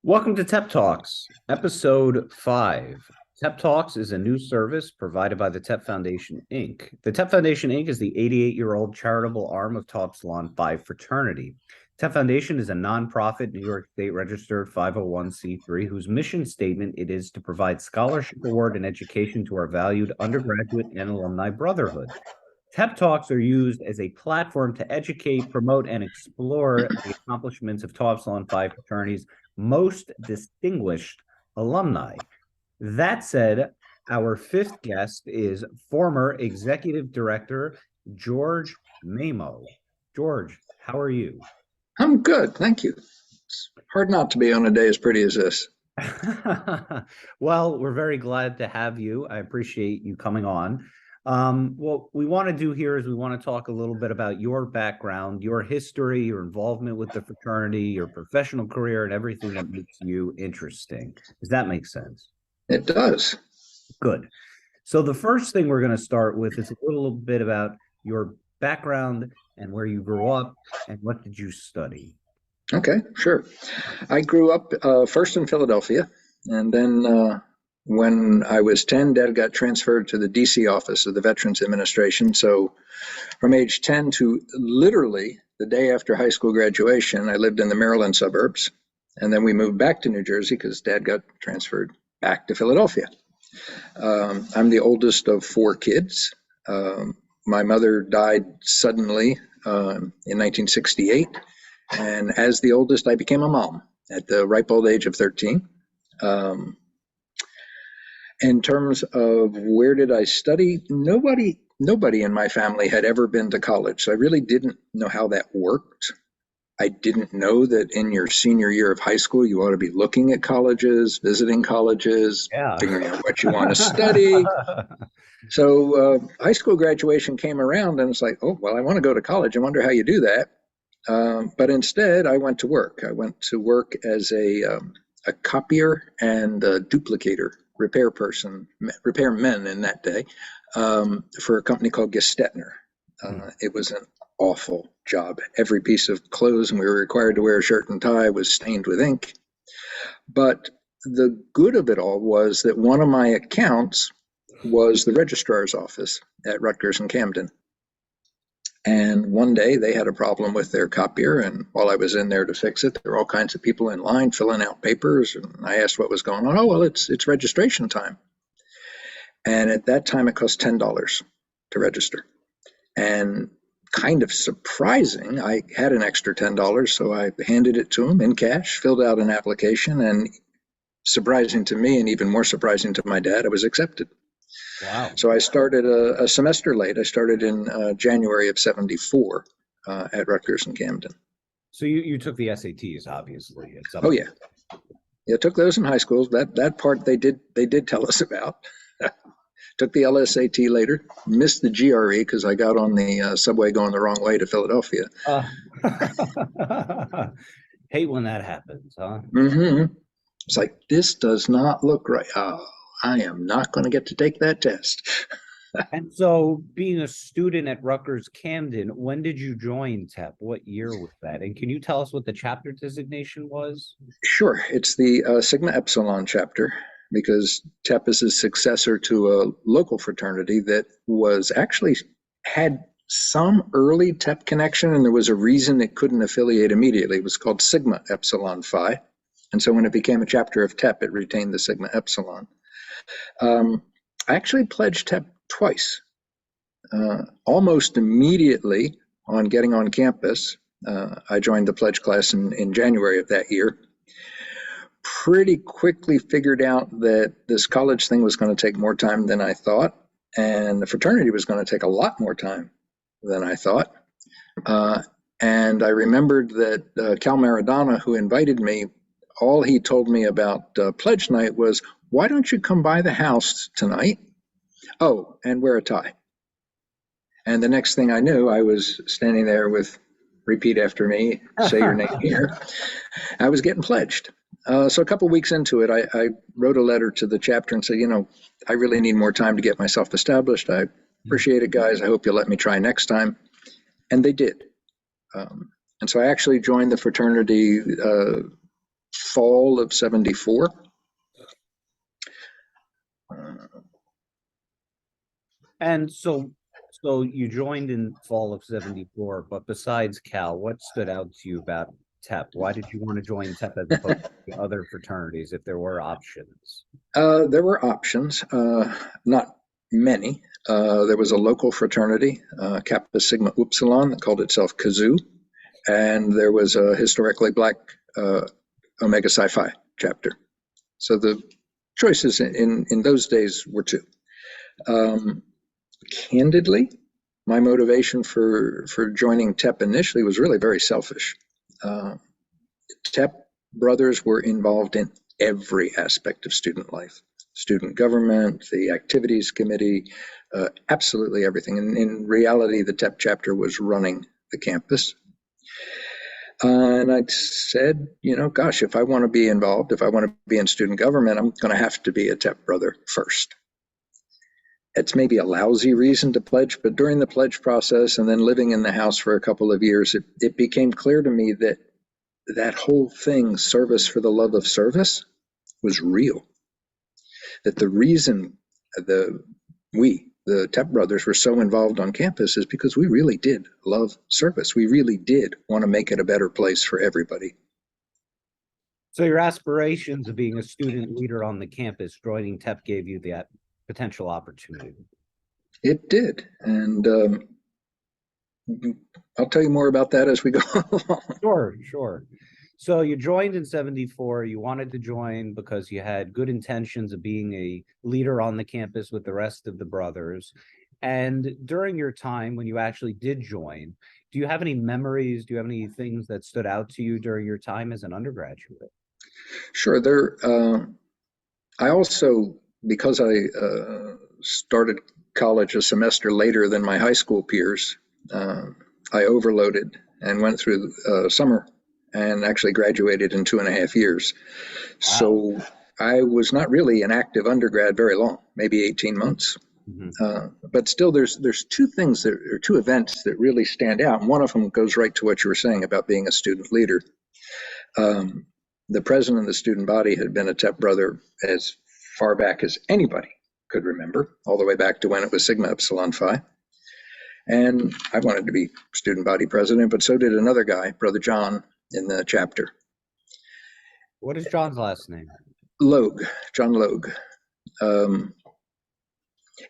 Welcome to TEP Talks, episode 5. TEP Talks is a new service provided by the TEP Foundation, Inc. The TEP Foundation, Inc. is the 88-year-old charitable arm of Tau Epsilon Phi Fraternity. TEP Foundation is a nonprofit New York State registered 501c3 whose mission statement it is to provide scholarship, award, and education to our valued undergraduate and alumni brotherhood. TEP Talks are used as a platform to educate, promote, and explore the accomplishments of Tau Epsilon Phi Fraternity's most distinguished alumni. That said, our fifth guest is former Executive Director George Mamo. George, how are you? I'm good, thank you. It's hard not to be on a day as pretty as this. Well, we're very glad to have you. I appreciate you coming on. What we want to do here is we want to talk a little bit about your background, your history, your involvement with the fraternity, your professional career, and everything that makes you interesting. Does that make sense? It does. Good. So the first thing we're going to start with is a little bit about your background and where you grew up and what did you study? Okay, sure. I grew up first in Philadelphia, and then when I was 10, Dad got transferred to the DC office of the Veterans Administration. So from age 10 to literally the day after high school graduation, I lived in the Maryland suburbs. And then we moved back to New Jersey because Dad got transferred back to Philadelphia. I'm the oldest of 4 kids. My mother died suddenly in 1968. And as the oldest, I became a mom at the ripe old age of 13. In terms of where did I study, nobody in my family had ever been to college, so I really didn't know how that worked. I didn't know that in your senior year of high school, you ought to be looking at colleges, visiting colleges, figuring out what you want to study. So high school graduation came around and it's like, oh, well, I want to go to college. I wonder how you do that. But instead, I went to work. I went to work as a copier and a duplicator repairmen in that day, for a company called Gestetner. It was an awful job. Every piece of clothes, and we were required to wear a shirt and tie, was stained with ink. But the good of it all was that one of my accounts was the registrar's office at Rutgers and Camden. And one day they had a problem with their copier, and while I was in there to fix it, there were all kinds of people in line filling out papers, and I asked what was going on. Oh, well, it's registration time. And at that time, it cost $10 to register. And kind of surprising, I had an extra $10, so I handed it to him in cash, filled out an application, and surprising to me and even more surprising to my dad, I was accepted. Wow. So I started a semester late. I started in January of 74 at Rutgers and Camden. So you took the SATs, obviously. Oh, yeah. Yeah, took those in high school. That part they did tell us about. Took the LSAT later. Missed the GRE because I got on the subway going the wrong way to Philadelphia. Hate when that happens, huh? Mm-hmm. It's like, this does not look right. I am not going to get to take that test. And so being a student at Rutgers Camden, when did you join TEP? What year was that? And can you tell us what the chapter designation was? Sure. It's the Sigma Epsilon Chapter, because TEP is a successor to a local fraternity that was actually had some early TEP connection, and there was a reason it couldn't affiliate immediately. It was called Sigma Epsilon Phi. And so when it became a chapter of TEP, it retained the Sigma Epsilon. I actually pledged TEP twice. Almost immediately on getting on campus, I joined the pledge class in January of that year. Pretty quickly figured out that this college thing was going to take more time than I thought, and the fraternity was going to take a lot more time than I thought. And I remembered that Cal Maradona, who invited me, all he told me about pledge night was, why don't you come by the house tonight? Oh, and wear a tie. And the next thing I knew, I was standing there with, repeat after me, say your name here. I was getting pledged. So a couple of weeks into it, I wrote a letter to the chapter and said, I really need more time to get myself established. I appreciate it, guys. I hope you'll let me try next time. And they did. And so I actually joined the fraternity fall of '74. And so you joined in fall of '74, but besides Cal, what stood out to you about TEP? Why did you want to join TEP as opposed to other fraternities if there were options? There were options, not many. There was a local fraternity, Kappa Sigma Upsilon, that called itself Kazoo, and there was a historically black Omega Psi Phi chapter. So the choices in those days were two. Candidly, my motivation for joining TEP initially was really very selfish. TEP brothers were involved in every aspect of student life, student government, the activities committee, absolutely everything. And in reality, the TEP chapter was running the campus. And I said, gosh, if I want to be involved, if I want to be in student government, I'm going to have to be a TEP brother first. It's maybe a lousy reason to pledge, but during the pledge process and then living in the house for a couple of years, it became clear to me that that whole thing, service for the love of service, was real. That the reason the TEP brothers were so involved on campus is because we really did love service. We really did want to make it a better place for everybody. So your aspirations of being a student leader on the campus, joining TEP gave you that potential opportunity. It did. And I'll tell you more about that as we go along. Sure. So you joined in '74. You wanted to join because you had good intentions of being a leader on the campus with the rest of the brothers. And during your time when you actually did join, do you have any memories? Do you have any things that stood out to you during your time as an undergraduate? Sure. I also, because I started college a semester later than my high school peers, I overloaded and went through summer and actually graduated in 2.5 years. Wow. So I was not really an active undergrad very long, maybe 18 months. Mm-hmm. But still, there's two events that really stand out. And one of them goes right to what you were saying about being a student leader. The president of the student body had been a TEP brother as far back as anybody could remember, all the way back to when it was Sigma Epsilon Phi. And I wanted to be student body president, but so did another guy, Brother John, in the chapter. What is John's last name? Logue, John Logue.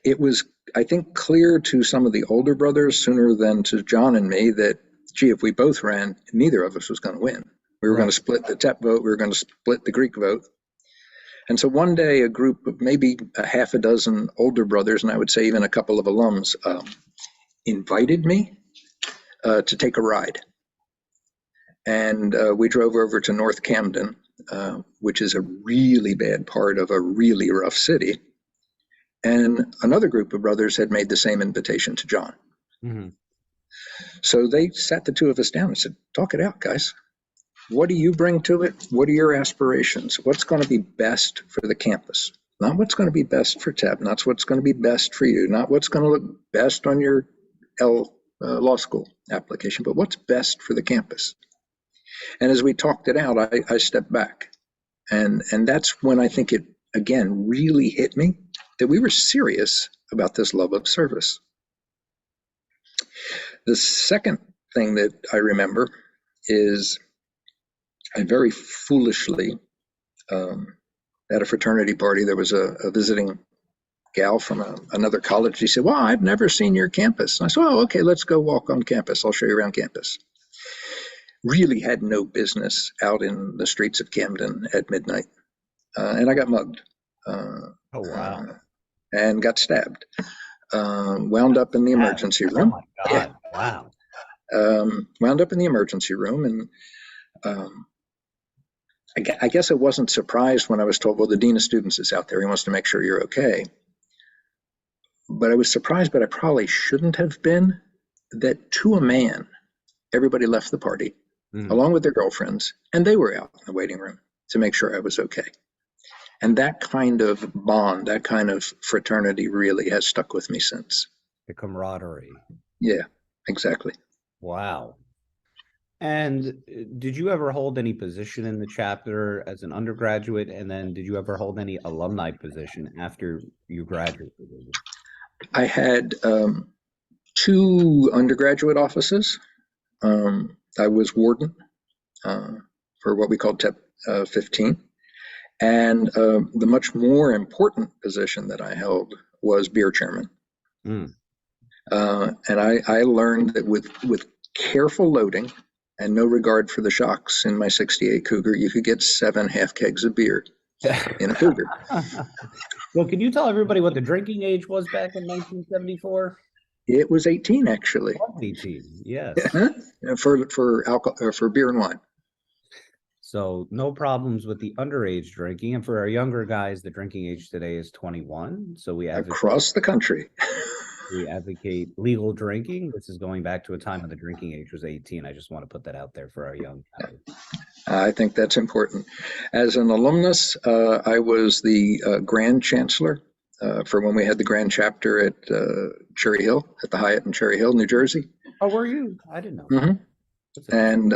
It was, I think, clear to some of the older brothers sooner than to John and me that, gee, if we both ran, neither of us was going to win. We were going to split the TEP vote. We were going to split the Greek vote. And so one day, a group of maybe a half a dozen older brothers, and I would say even a couple of alums, invited me to take a ride. And we drove over to North Camden, which is a really bad part of a really rough city. And another group of brothers had made the same invitation to John. Mm-hmm. So they sat the two of us down and said, talk it out, guys. What do you bring to it? What are your aspirations? What's going to be best for the campus? Not what's going to be best for TEP, not what's going to be best for you, not what's going to look best on your law school application, but what's best for the campus. And as we talked it out, I stepped back. And that's when I think it, again, really hit me that we were serious about this love of service. The second thing that I remember is I very foolishly, at a fraternity party, there was a visiting gal from another college. She said, well, I've never seen your campus. And I said, oh, okay, let's go walk on campus. I'll show you around campus. Really had no business out in the streets of Camden at midnight. And I got mugged. Oh, wow. And got stabbed. Wound up in the emergency room. Oh, my God. Yeah. Wow. Wound up in the emergency room. And I guess I wasn't surprised when I was told, well, the dean of students is out there. He wants to make sure you're okay. But I was surprised, but I probably shouldn't have been, that to a man, everybody left the party along with their girlfriends, and they were out in the waiting room to make sure I was okay. And that kind of bond, that kind of fraternity really has stuck with me since. The camaraderie. Yeah, exactly. Wow. And did you ever hold any position in the chapter as an undergraduate? And then did you ever hold any alumni position after you graduated? I had two undergraduate offices. I was warden for what we called TEP 15. And the much more important position that I held was beer chairman. Mm. And I learned that with careful loading and no regard for the shocks in my 68 Cougar, you could get 7 half kegs of beer in a Cougar. Well, can you tell everybody what the drinking age was back in 1974? It was 18, actually. 18, yes. For beer and wine. So no problems with the underage drinking. And for our younger guys, the drinking age today is 21. So we advocate across the country. We advocate legal drinking. This is going back to a time when the drinking age was 18. I just want to put that out there for our young guys. I think that's important. As an alumnus, I was the Grand Chancellor for when we had the Grand Chapter at Cherry Hill, at the Hyatt in Cherry Hill, New Jersey. Oh, were you? I didn't know. Mm-hmm. And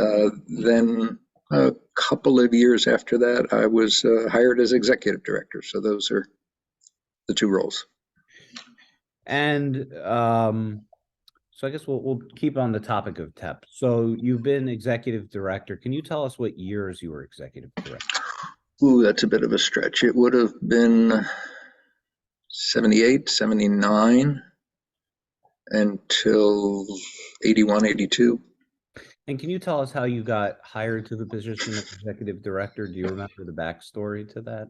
then a couple of years after that, I was hired as Executive Director. So those are the two roles. And so I guess we'll keep on the topic of TEP. So you've been Executive Director. Can you tell us what years you were Executive Director? Ooh, that's a bit of a stretch. It would have been 78, 79 until 81, 82. And can you tell us how you got hired to the position of Executive Director? Do you remember the backstory to that?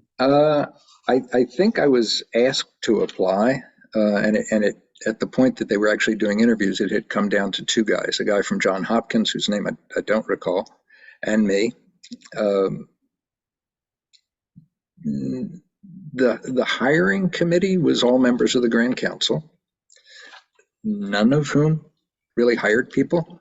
I think I was asked to apply, and at the point that they were actually doing interviews, it had come down to two guys, a guy from Johns Hopkins, whose name I don't recall, and me. The hiring committee was all members of the Grand Council, none of whom really hired people.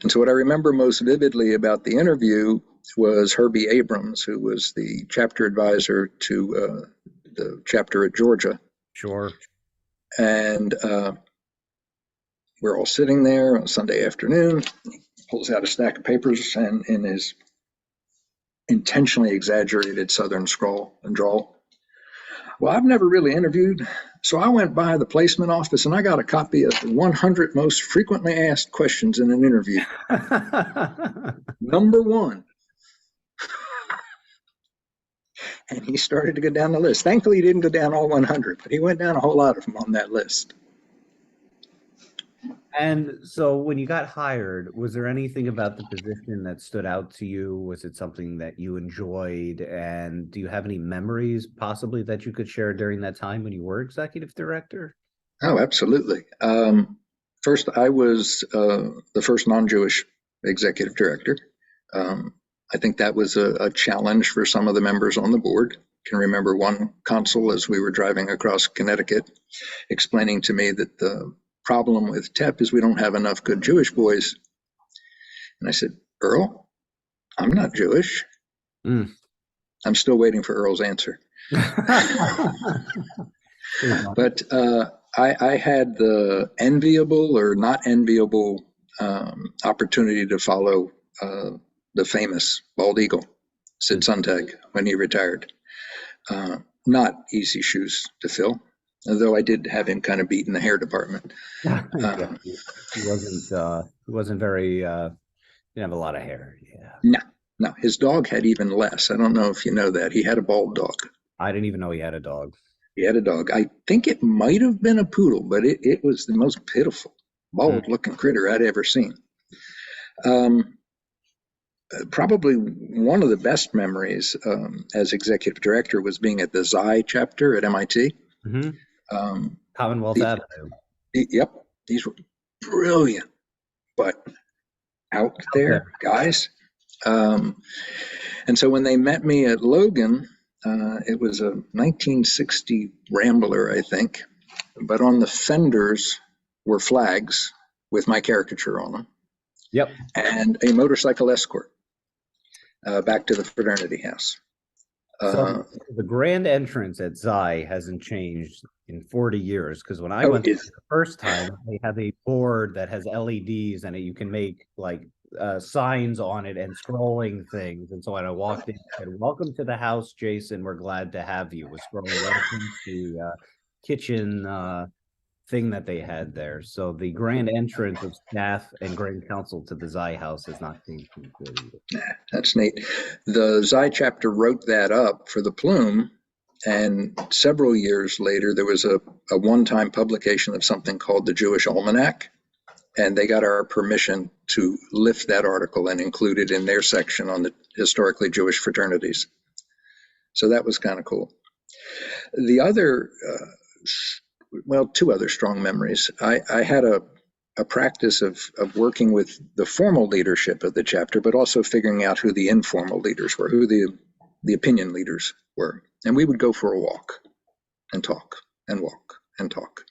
And so what I remember most vividly about the interview was Herbie Abrams, who was the chapter advisor to the chapter at Georgia. Sure. And we're all sitting there on Sunday afternoon. He pulls out a stack of papers and in his intentionally exaggerated Southern scrawl and drawl. Well, I've never really interviewed, so I went by the placement office and I got a copy of the 100 most frequently asked questions in an interview. Number 1. And he started to go down the list. Thankfully, he didn't go down all 100, but he went down a whole lot of them on that list. And so when you got hired, was there anything about the position that stood out to you? Was it something that you enjoyed? And do you have any memories possibly that you could share during that time when you were Executive Director? Oh, absolutely. First, I was the first non-Jewish Executive Director. I think that was a challenge for some of the members on the board. I can remember one consul as we were driving across Connecticut explaining to me that the problem with TEP is we don't have enough good Jewish boys. And I said, Earl, I'm not Jewish. I'm still waiting for Earl's answer. But I had the enviable or not enviable opportunity to follow the famous bald eagle, Sid Suntag, when he retired. Not easy shoes to fill, although I did have him kind of beat in the hair department. He wasn't very, didn't have a lot of hair. Yeah. No, his dog had even less. I don't know if you know that. He had a bald dog. I didn't even know he had a dog. He had a dog. I think it might have been a poodle, but it was the most pitiful, bald-looking critter I'd ever seen. Probably one of the best memories as executive director was being at the Xi chapter at MIT. Commonwealth Avenue. Yep, these were brilliant, but out there, guys. And so when they met me at Logan, it was a 1960 Rambler, I think, but on the fenders were flags with my caricature on them. Yep. And a motorcycle escort back to the fraternity house. So the grand entrance at Xi hasn't changed in 40 years, because when I went there the first time, they have a board that has LEDs and you can make like signs on it and scrolling things. And so when I walked in, it said, "Welcome to the house, Jason. We're glad to have you." Was scrolling right into the kitchen thing that they had there. So the grand entrance of staff and grand council to the Xi house has not changed since 40 years. That's neat. The Xi chapter wrote that up for the Plume, and several years later, there was a one-time publication of something called the Jewish Almanac, and they got our permission to lift that article and include it in their section on the historically Jewish fraternities. So that was kind of cool. The other, two other strong memories. I had a practice of working with the formal leadership of the chapter, but also figuring out who the informal leaders were, who the opinion leaders were. And we would go for a walk and talk and walk and talk,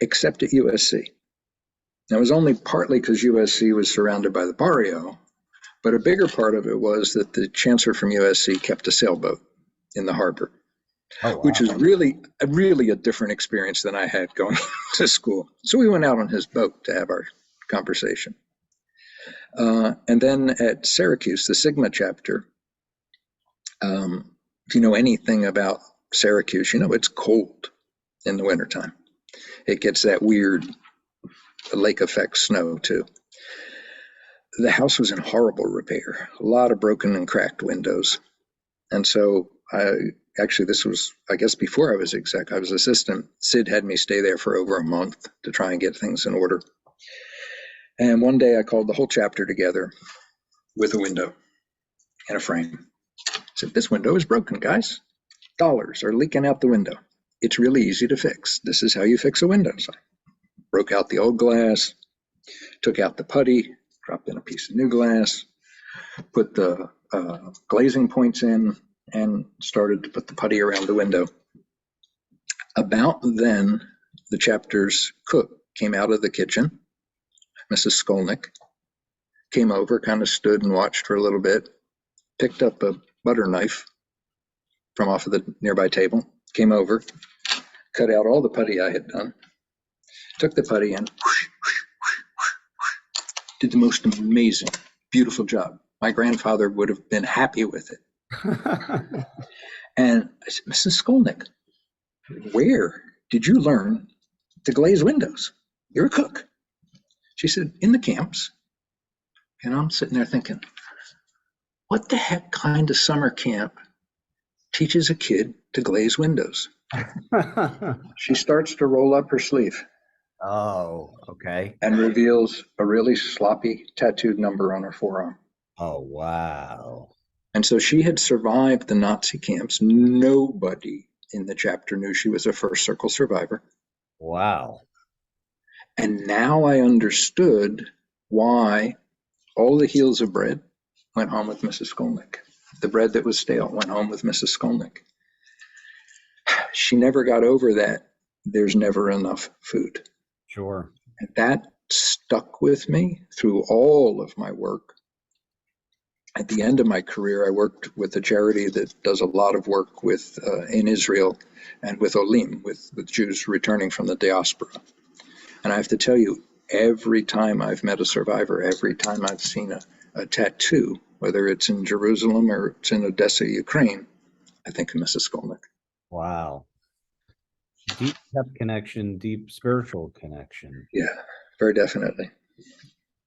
except at USC. Now, it was only partly because USC was surrounded by the barrio, but a bigger part of it was that the chancellor from USC kept a sailboat in the harbor. Oh, wow. Which is really a different experience than I had going to school. So we went out on his boat to have our conversation. And then at Syracuse, the Sigma chapter, if you know anything about Syracuse, you know it's cold in the wintertime. It gets that weird lake effect snow too. The house was in horrible repair, a lot of broken and cracked windows. And so this was, I guess, before I was exec. I was assistant. Sid had me stay there for over a month to try and get things in order. And one day I called the whole chapter together with a window and a frame. I said, "This window is broken, guys. Dollars are leaking out the window. It's really easy to fix. This is how you fix a window." So I broke out the old glass, took out the putty, dropped in a piece of new glass, put the glazing points in, and started to put the putty around the window. About then, the chapter's cook came out of the kitchen. Mrs. Skolnick came over, kind of stood and watched for a little bit, picked up a butter knife from off of the nearby table, came over, cut out all the putty I had done, took the putty and did the most amazing, beautiful job. My grandfather would have been happy with it. And I said, "Mrs. Skolnick, where did you learn to glaze windows? You're a cook." She said, "In the camps." And I'm sitting there thinking, what the heck kind of summer camp teaches a kid to glaze windows? She starts to roll up her sleeve. Oh, okay. And reveals a really sloppy tattooed number on her forearm. Oh, wow. And so she had survived the Nazi camps. Nobody in the chapter knew she was a first circle survivor. Wow. And now I understood why all the heels of bread went home with Mrs. Skolnick. The bread that was stale went home with Mrs. Skolnick. She never got over that there's never enough food. Sure. And that stuck with me through all of my work. At the end of my career, I worked with a charity that does a lot of work with in Israel and with Olim, with Jews returning from the diaspora. And I have to tell you, every time I've met a survivor, every time I've seen a tattoo, whether it's in Jerusalem or it's in Odessa, Ukraine, I think of Mrs. Skolnick. Wow. Deep TEP connection, deep spiritual connection. Yeah, very definitely.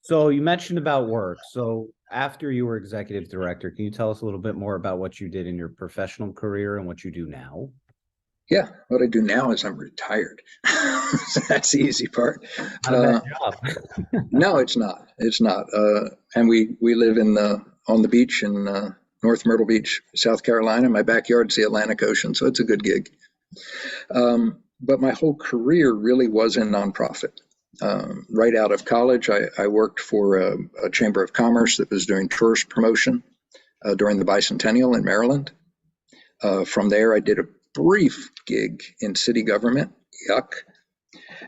So you mentioned about work. So after you were executive director, can you tell us a little bit more about what you did in your professional career and what you do now? Yeah, what I do now is I'm retired. So that's the easy part. Not a bad job. No, it's not. It's not. And we live on the beach in North Myrtle Beach, South Carolina. My backyard's the Atlantic Ocean, so it's a good gig. But my whole career really was in nonprofit. Right out of college, I worked for a chamber of commerce that was doing tourist promotion during the bicentennial in Maryland. From there, I did a brief gig in city government, yuck.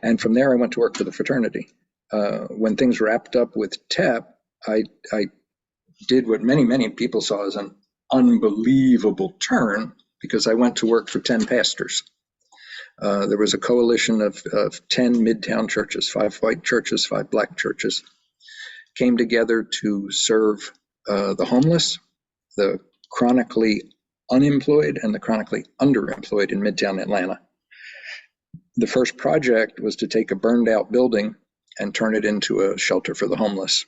And from there, I went to work for the fraternity. When things wrapped up with TEP, I did what many people saw as an unbelievable turn, because I went to work for 10 pastors. There was a coalition of 10 midtown churches, 5 white churches, 5 black churches. came together to serve the homeless, the chronically unemployed, and the chronically underemployed in Midtown Atlanta. The first project was to take a burned out building and turn it into a shelter for the homeless.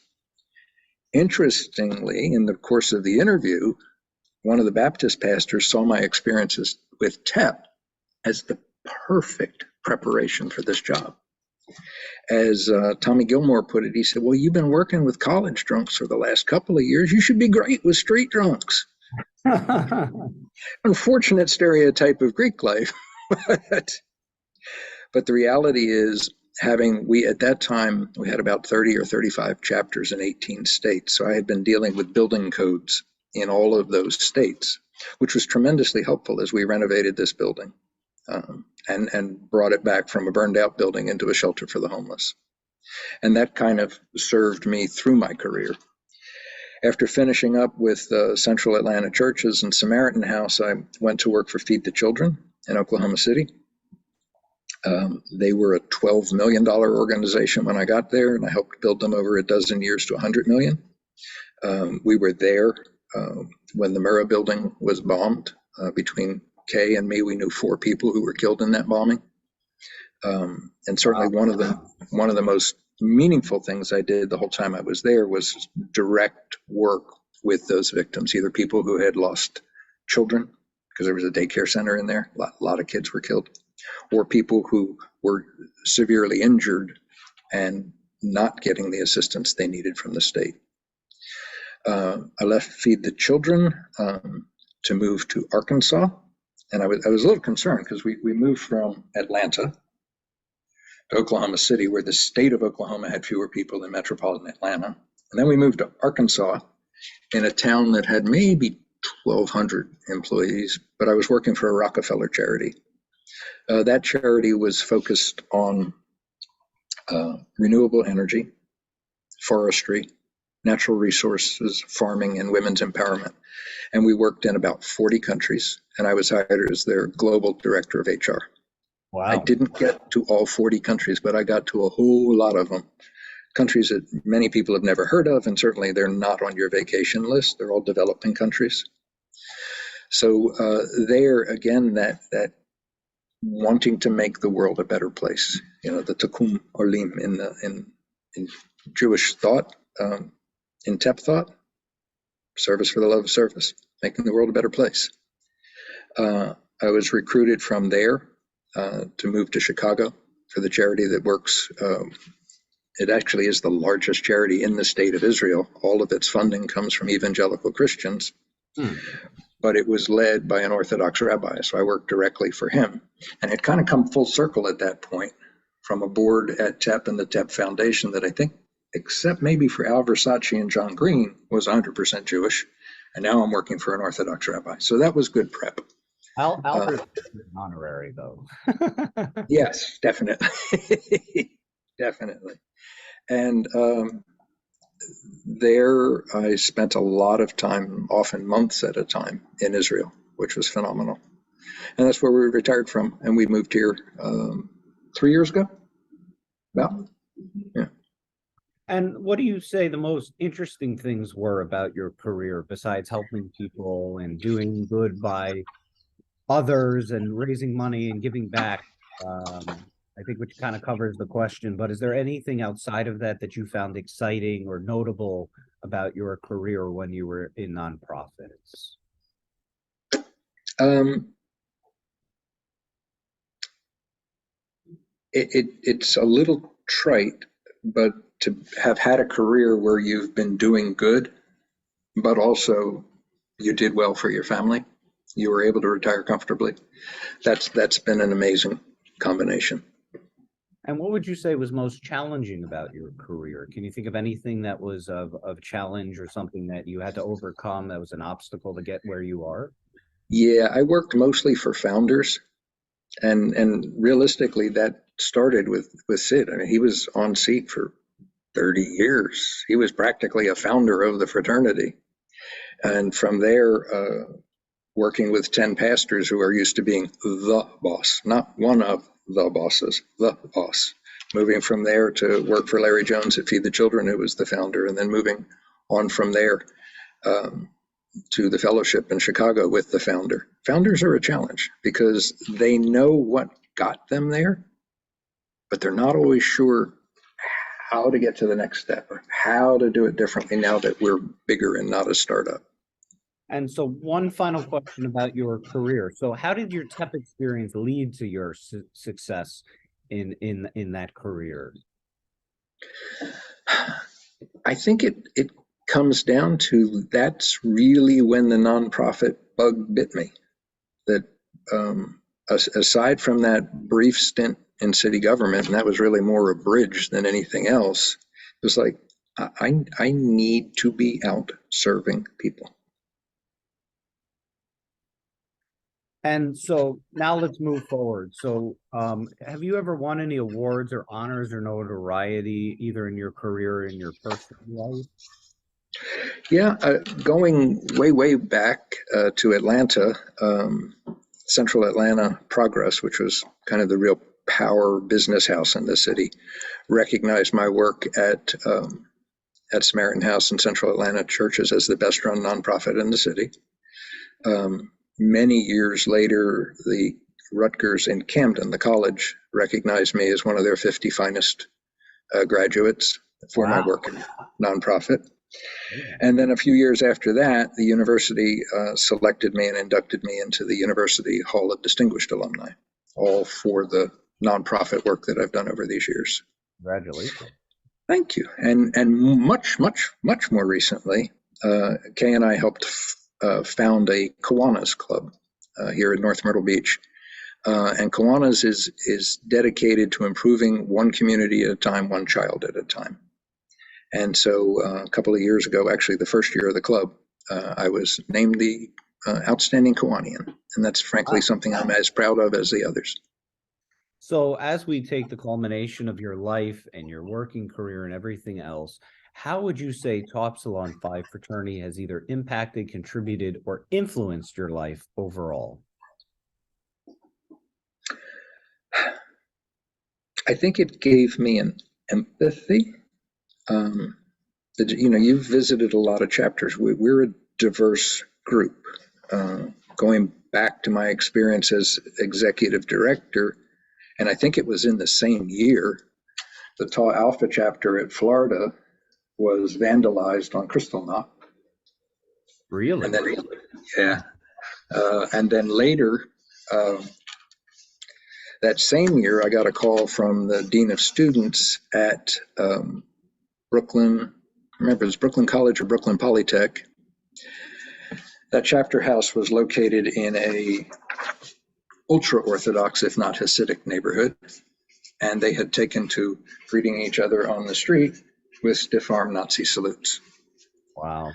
Interestingly, in the course of the interview, one of the Baptist pastors saw my experiences with TEP as the perfect preparation for this job. As Tommy Gilmore put it, he said, well, you've been working with college drunks for the last couple of years. You should be great with street drunks. Unfortunate stereotype of Greek life. But the reality is, at that time, we had about 30 or 35 chapters in 18 states. So I had been dealing with building codes in all of those states, which was tremendously helpful as we renovated this building and brought it back from a burned out building into a shelter for the homeless. And that kind of served me through my career. After finishing up with Central Atlanta Churches and Samaritan House, I went to work for Feed the Children in Oklahoma City. They were a $12 million organization when I got there, and I helped build them over a dozen years to $100 million. We were there when the Murrah building was bombed. Between Kay and me, we knew 4 people who were killed in that bombing. And certainly one of the most meaningful things I did the whole time I was there was direct work with those victims, either people who had lost children, because there was a daycare center in there, a lot of kids were killed, or people who were severely injured and not getting the assistance they needed from the state. I left Feed the Children to move to Arkansas, and I was a little concerned because we moved from Atlanta to Oklahoma City, where the state of Oklahoma had fewer people than metropolitan Atlanta. And then we moved to Arkansas in a town that had maybe 1,200 employees, but I was working for a Rockefeller charity. That charity was focused on renewable energy, forestry, natural resources, farming, and women's empowerment. And we worked in about 40 countries, and I was hired as their global director of HR. Wow. I didn't get to all 40 countries, but I got to a whole lot of them. Countries that many people have never heard of, and certainly they're not on your vacation list. They're all developing countries. So there, again, that wanting to make the world a better place, the Tikkun Olim in Jewish thought, in TEP thought, service for the love of service, making the world a better place. I was recruited from there to move to Chicago for the charity that works. It actually is the largest charity in the state of Israel. All of its funding comes from evangelical Christians, but it was led by an Orthodox rabbi, so I worked directly for him. And it kind of come full circle at that point from a board at TEP and the TEP Foundation that I think, except maybe for Al Versace and John Green, was 100% Jewish. And now I'm working for an Orthodox rabbi. So that was good prep. Albert is honorary, though. Yes, definitely. Definitely. And there I spent a lot of time, often months at a time, in Israel, which was phenomenal. And that's where we retired from. And we moved here 3 years ago. About. Yeah. And what do you say the most interesting things were about your career besides helping people and doing good by others and raising money and giving back? I think which kind of covers the question, but is there anything outside of that you found exciting or notable about your career when you were in nonprofits? It's a little trite, but to have had a career where you've been doing good, but also you did well for your family, you were able to retire comfortably, that's been an amazing combination. And what would you say was most challenging about your career? Can you think of anything that was of challenge or something that you had to overcome that was an obstacle to get where you are? Yeah, I worked mostly for founders. And realistically, that started with Sid. I mean, he was on seat for 30 years. He was practically a founder of the fraternity. And from there, working with 10 pastors who are used to being the boss, not one of the bosses, the boss. moving from there to work for Larry Jones at Feed the Children, who was the founder, and then moving on from there to the fellowship in Chicago with the founder. Founders are a challenge because they know what got them there, but they're not always sure how to get to the next step or how to do it differently now that we're bigger and not a startup. And so one final question about your career. So how did your TEP experience lead to your success in that career? I think it comes down to that's really when the nonprofit bug bit me. That aside from that brief stint in city government, and that was really more a bridge than anything else, it was like, I need to be out serving people. And so now let's move forward. So have you ever won any awards or honors or notoriety, either in your career or in your personal life? Yeah, going way back to Atlanta, Central Atlanta Progress, which was kind of the real power business house in the city, recognized my work at Samaritan House and Central Atlanta Churches as the best run nonprofit in the city. Many years later, the Rutgers in Camden, the college, recognized me as one of their 50 finest graduates for my work in nonprofit. And then a few years after that, the university selected me and inducted me into the University Hall of Distinguished Alumni, all for the nonprofit work that I've done over these years. Congratulations. Thank you. And much more recently, Kay and I helped found a Kiwanis Club here in North Myrtle Beach. And Kiwanis is dedicated to improving one community at a time, one child at a time. And so a couple of years ago, actually the first year of the club, I was named the Outstanding Kiwanian. And that's frankly something I'm as proud of as the others. So as we take the culmination of your life and your working career and everything else, how would you say Tau Epsilon Phi Fraternity has either impacted, contributed, or influenced your life overall? I think it gave me an empathy. You've visited a lot of chapters. We're a diverse group. Going back to my experience as executive director, and I think it was in the same year, the Tau Alpha chapter at Florida was vandalized on Kristallnacht. Really? And then, yeah. And then later, that same year, I got a call from the Dean of Students at Brooklyn, remember it was Brooklyn College or Brooklyn Polytech. That chapter house was located in a ultra-Orthodox, if not Hasidic neighborhood. And they had taken to greeting each other on the street with stiff-arm Nazi salutes. Wow.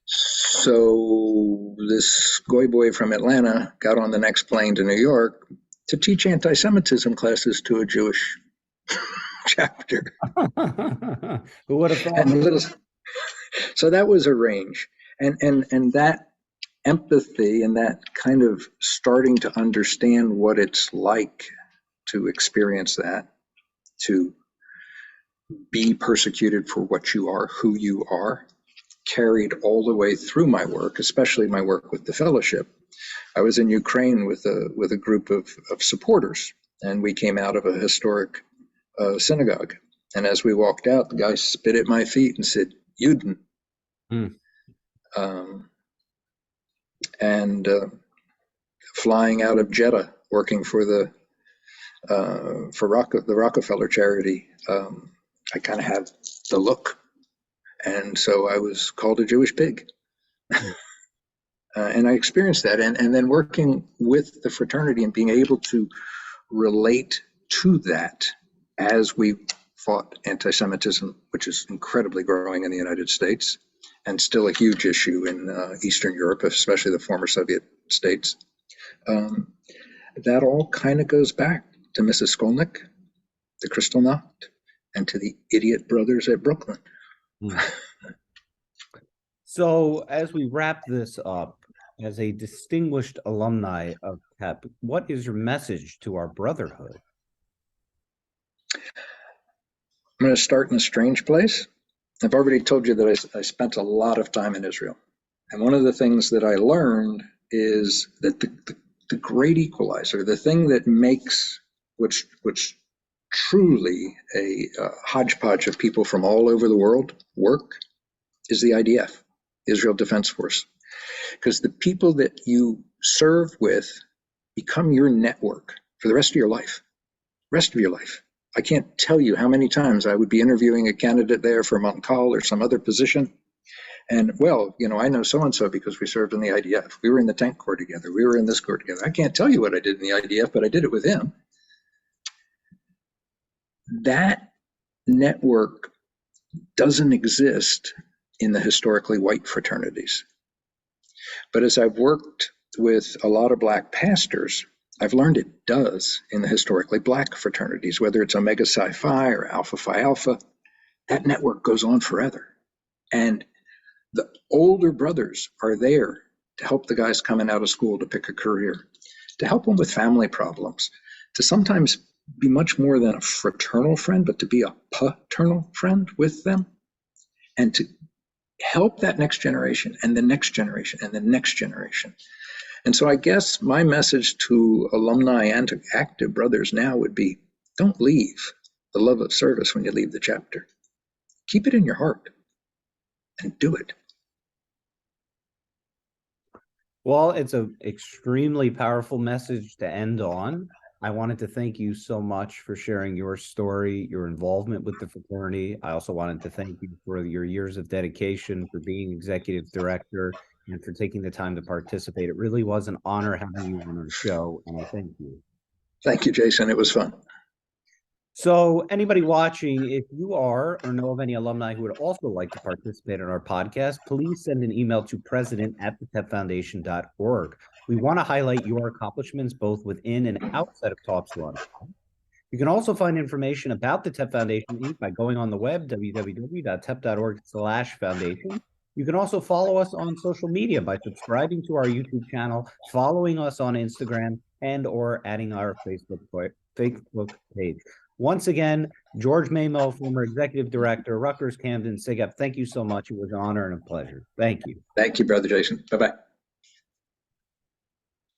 So this goy boy from Atlanta got on the next plane to New York to teach anti-Semitism classes to a Jewish chapter. Who would have thought? So that was a range. And that empathy and that kind of starting to understand what it's like to experience that, to be persecuted for what you are, who you are, carried all the way through my work, especially my work with the fellowship. I was in Ukraine with a group of supporters, and we came out of a historic synagogue. And as we walked out, the guy spit at my feet and said, "Juden." And flying out of Jeddah, working for the Rockefeller charity, I kind of had the look. And so I was called a Jewish pig. And I experienced that. And then working with the fraternity and being able to relate to that as we fought anti-Semitism, which is incredibly growing in the United States and still a huge issue in Eastern Europe, especially the former Soviet states. That all kind of goes back to Mrs. Skolnick, the Kristallnacht, and to the idiot brothers at Brooklyn. So as we wrap this up, as a distinguished alumni of TEP, what is your message to our brotherhood? I'm going to start in a strange place. I've already told you that I spent a lot of time in Israel. And one of the things that I learned is that the great equalizer, the thing that makes what's truly a hodgepodge of people from all over the world work, is the IDF, Israel Defense Force. Because the people that you serve with become your network for the rest of your life. I can't tell you how many times I would be interviewing a candidate there for Montcalm or some other position. And, well, I know so-and-so because we served in the IDF. We were in the tank corps together. We were in this corps together. I can't tell you what I did in the IDF, but I did it with him. That network doesn't exist in the historically white fraternities. But as I've worked with a lot of Black pastors, I've learned it does in the historically Black fraternities, whether it's Omega Psi Phi or Alpha Phi Alpha. That network goes on forever. And the older brothers are there to help the guys coming out of school to pick a career, to help them with family problems, to sometimes be much more than a fraternal friend, but to be a paternal friend with them, and to help that next generation and the next generation and the next generation. And so I guess my message to alumni and to active brothers now would be, don't leave the love of service when you leave the chapter. Keep it in your heart and do it. Well, it's an extremely powerful message to end on. I wanted to thank you so much for sharing your story, your involvement with the fraternity. I also wanted to thank you for your years of dedication, for being executive director, and for taking the time to participate. It really was an honor having you on our show, and I thank you. Thank you, Jason. It was fun. So anybody watching, if you are or know of any alumni who would also like to participate in our podcast, please send an email to president@thetepfoundation.org. We want to highlight your accomplishments both within and outside of Tau Epsilon Phi. You can also find information about the TEP Foundation Inc. by going on the web, www.tep.org/foundation. You can also follow us on social media by subscribing to our YouTube channel, following us on Instagram, and or adding our Facebook page. Once again, George Mamo, former executive director, Rutgers Camden, SIGEP, thank you so much. It was an honor and a pleasure. Thank you. Thank you, Brother Jason. Bye-bye.